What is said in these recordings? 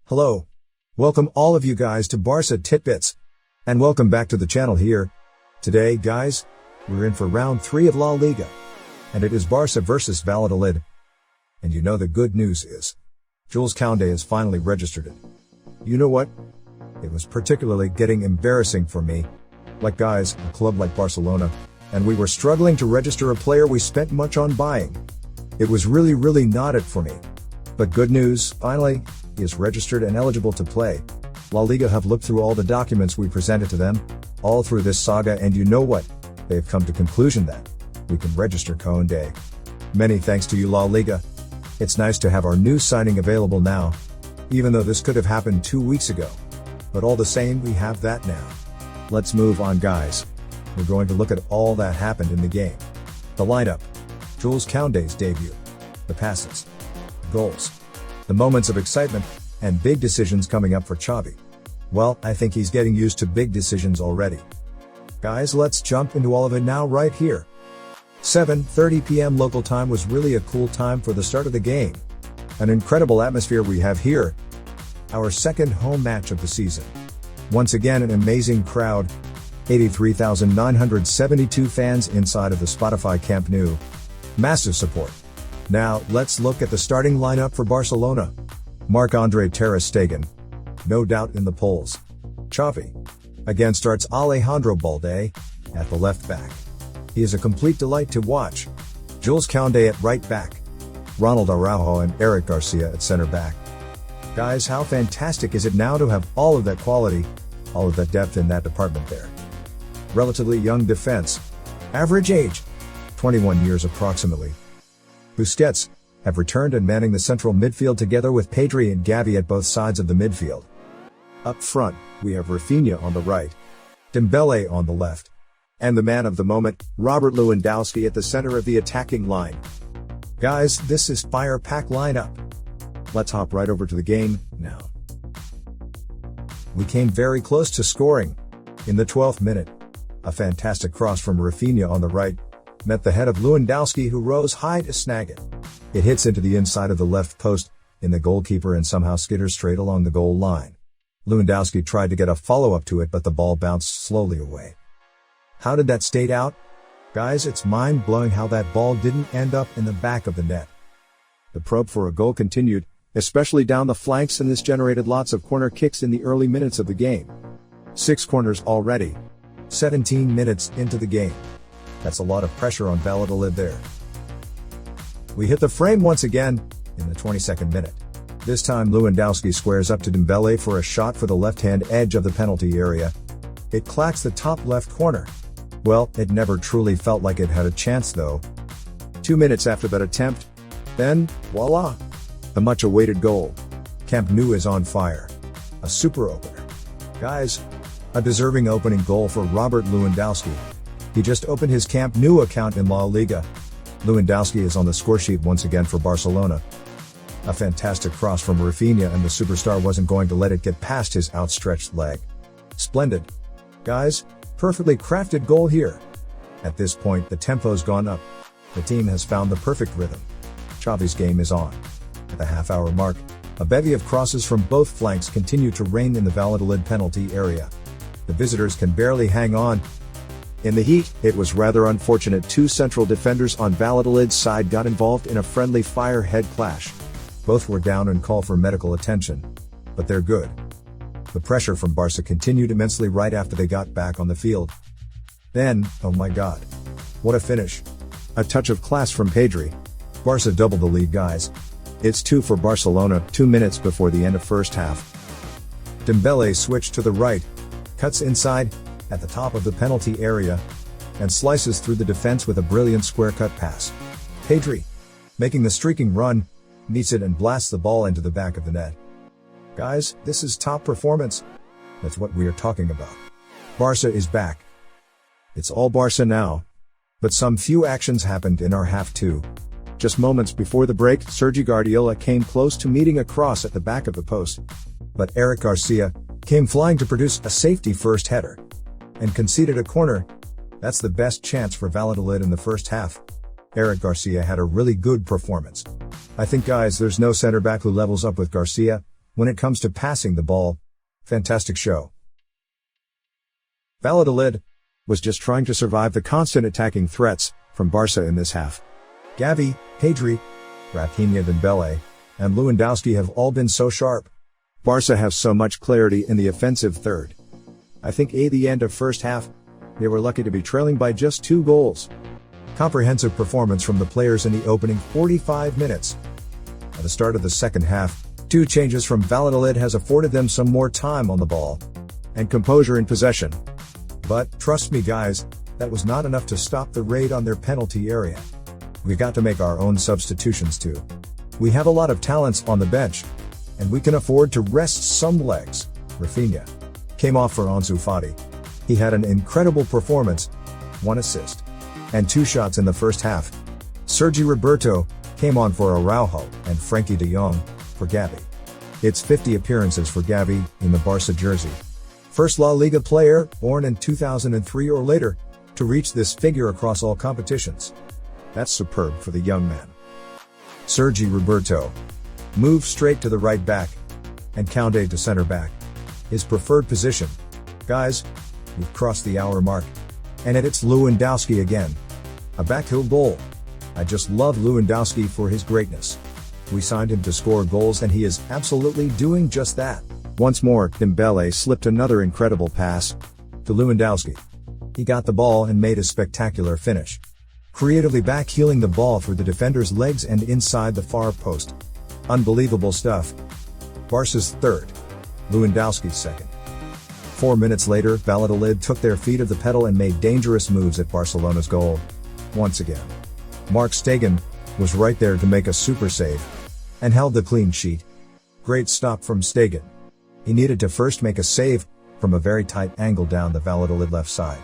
Hello. Welcome all of you guys to Barca Titbits. And welcome back to the channel here. Today, guys, we're in for round 3 of La Liga. And it is Barca versus Valladolid. And you know the good news is, Jules Koundé has finally registered it. You know what? It was particularly getting embarrassing for me. Like guys, a club like Barcelona, and we were struggling to register a player we spent much on buying. It was really not it for me. But good news, finally, he is registered and eligible to play. La Liga have looked through all the documents we presented to them, all through this saga, and you know what? They have come to conclusion that we can register Koundé. Many thanks to you, La Liga. It's nice to have our new signing available now, even though this could have happened 2 weeks ago. But all the same, we have that now. Let's move on, guys. We're going to look at all that happened in the game. The lineup, Jules Koundé's debut, the passes, the goals, the moments of excitement, and big decisions coming up for Xavi. Well, I think he's getting used to big decisions already. Guys, let's jump into all of it now right here. 7:30 p.m. local time was really a cool time for the start of the game. An incredible atmosphere we have here. Our second home match of the season. Once again, an amazing crowd. 83,972 fans inside of the Spotify Camp Nou. Massive support. Now, let's look at the starting lineup for Barcelona. Marc-Andre ter Stegen. No doubt in the polls. Xavi. Again starts Alejandro Balde at the left back. He is a complete delight to watch. Jules Koundé at right back. Ronald Araujo and Eric Garcia at center back. Guys, how fantastic is it now to have all of that quality, all of that depth in that department there. Relatively young defense. Average age, 21 years approximately. Busquets have returned and manning the central midfield together with Pedri and Xavi at both sides of the midfield. Up front, we have Rafinha on the right, Dembele on the left, and the man of the moment, Robert Lewandowski at the center of the attacking line. Guys, this is fire-pack lineup. Let's hop right over to the game now. We came very close to scoring. In the 12th minute, a fantastic cross from Rafinha on the right met the head of Lewandowski, who rose high to snag it. It hits into the inside of the left post, in the goalkeeper, and somehow skitters straight along the goal line. Lewandowski tried to get a follow-up to it, but the ball bounced slowly away. How did that stay out? Guys, it's mind-blowing how that ball didn't end up in the back of the net. The probe for a goal continued, especially down the flanks, and this generated lots of corner kicks in the early minutes of the game. 6 corners already. 17 minutes into the game. That's a lot of pressure on Valladolid there. We hit the frame once again, in the 22nd minute. This time Lewandowski squares up to Dembele for a shot for the left-hand edge of the penalty area. It clacks the top left corner. Well, it never truly felt like it had a chance though. 2 minutes after that attempt, then, voila! The much-awaited goal. Camp Nou is on fire. A super opener. Guys, a deserving opening goal for Robert Lewandowski. He just opened his Camp Nou account in La Liga. Lewandowski is on the scoresheet once again for Barcelona. A fantastic cross from Rafinha, and the superstar wasn't going to let it get past his outstretched leg. Splendid. Guys, perfectly crafted goal here. At this point, the tempo's gone up. The team has found the perfect rhythm. Xavi's game is on. At the half-hour mark, a bevy of crosses from both flanks continue to rain in the Valladolid penalty area. The visitors can barely hang on. In the heat, it was rather unfortunate 2 central defenders on Valladolid's side got involved in a friendly fire-head clash. Both were down and called for medical attention. But they're good. The pressure from Barca continued immensely right after they got back on the field. Then, oh my god. What a finish. A touch of class from Pedri. Barca doubled the lead, guys. It's 2 for Barcelona, 2 minutes before the end of first half. Dembele switched to the right, cuts inside, at the top of the penalty area, and slices through the defense with a brilliant square-cut pass. Pedri, making the streaking run, meets it and blasts the ball into the back of the net. Guys, this is top performance. That's what we are talking about. Barca is back. It's all Barca now. But some few actions happened in our half too. Just moments before the break, Sergi Guardiola came close to meeting a cross at the back of the post. But Eric Garcia came flying to produce a safety-first header. And conceded a corner. That's the best chance for Valladolid in the first half. Eric Garcia had a really good performance. I think, guys, there's no center back who levels up with Garcia. When it comes to passing the ball, fantastic show. Valladolid was just trying to survive the constant attacking threats from Barca in this half. Xavi, Pedri, Rafinha, Dembele, and Lewandowski have all been so sharp. Barca have so much clarity in the offensive third. I think at the end of first half, they were lucky to be trailing by just 2 goals. Comprehensive performance from the players in the opening 45 minutes. At the start of the second half, 2 changes from Valladolid has afforded them some more time on the ball and composure in possession. But, trust me guys, that was not enough to stop the raid on their penalty area. We got to make our own substitutions too. We have a lot of talents on the bench, and we can afford to rest some legs. Rafinha came off for Ansu Fati. He had an incredible performance, 1 assist, and 2 shots in the first half. Sergi Roberto came on for Araujo and Frankie de Jong for Xavi. It's 50 appearances for Xavi in the Barca jersey. First La Liga player, born in 2003 or later, to reach this figure across all competitions. That's superb for the young man. Sergi Roberto moved straight to the right back, and Koundé to center back. His preferred position. Guys, we've crossed the hour mark. And it's Lewandowski again. A backhill goal. I just love Lewandowski for his greatness. We signed him to score goals and he is absolutely doing just that. Once more, Dembele slipped another incredible pass to Lewandowski. He got the ball and made a spectacular finish. Creatively backheeling the ball through the defender's legs and inside the far post. Unbelievable stuff. Barca's third. Lewandowski's second. 4 minutes later, Valladolid took their feet off the pedal and made dangerous moves at Barcelona's goal. Once again, Mark Stegen was right there to make a super save and held the clean sheet. Great stop from Stegen. He needed to first make a save from a very tight angle down the Valladolid left side.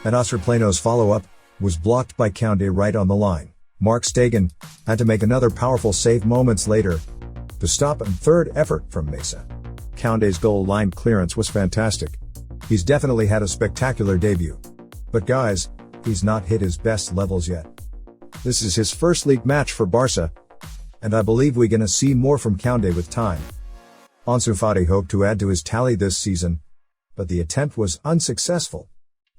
And Oscar Plano's follow-up was blocked by Koundé right on the line. Mark Stegen had to make another powerful save moments later to stop a third effort from Mesa. Koundé's goal line clearance was fantastic. He's definitely had a spectacular debut. But guys, he's not hit his best levels yet. This is his first league match for Barca, and I believe we're gonna see more from Koundé with time. Ansu Fati hoped to add to his tally this season, but the attempt was unsuccessful.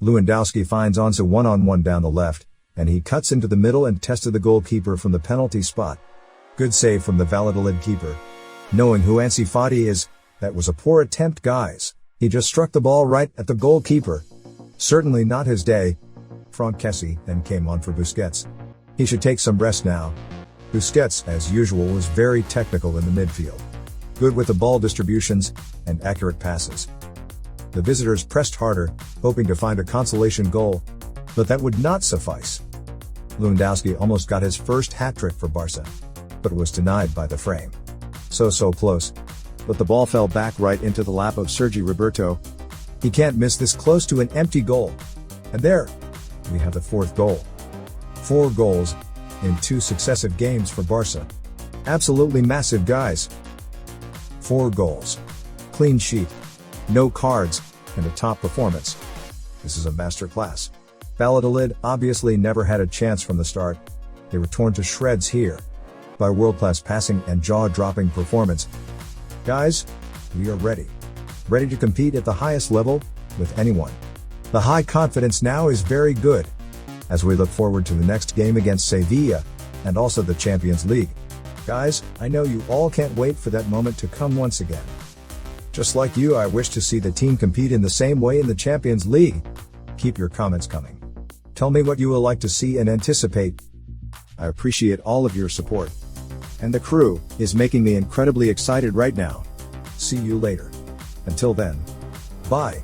Lewandowski finds Ansu one-on-one down the left, and he cuts into the middle and tested the goalkeeper from the penalty spot. Good save from the Valladolid keeper. Knowing who Ansu Fati is, that was a poor attempt guys. He just struck the ball right at the goalkeeper. Certainly not his day. Franck Kessie then came on for Busquets. He should take some rest now. Busquets, as usual, was very technical in the midfield. Good with the ball distributions and accurate passes. The visitors pressed harder, hoping to find a consolation goal, but that would not suffice. Lewandowski almost got his first hat-trick for Barca, but was denied by the frame. So close, but the ball fell back right into the lap of Sergi Roberto. He can't miss this close to an empty goal. And there, we have the 4th goal. 4 goals in 2 successive games for Barca. Absolutely massive guys. 4 goals. Clean sheet. No cards, and a top performance. This is a masterclass. Valladolid obviously never had a chance from the start. They were torn to shreds here by world-class passing and jaw-dropping performance. Guys, we are ready. Ready to compete at the highest level with anyone. The high confidence now is very good as we look forward to the next game against Sevilla and also the Champions League. Guys, I know you all can't wait for that moment to come once again. Just like you, I wish to see the team compete in the same way in the Champions League. Keep your comments coming. Tell me what you will like to see and anticipate. I appreciate all of your support. And the crew is making me incredibly excited right now. See you later. Until then, bye.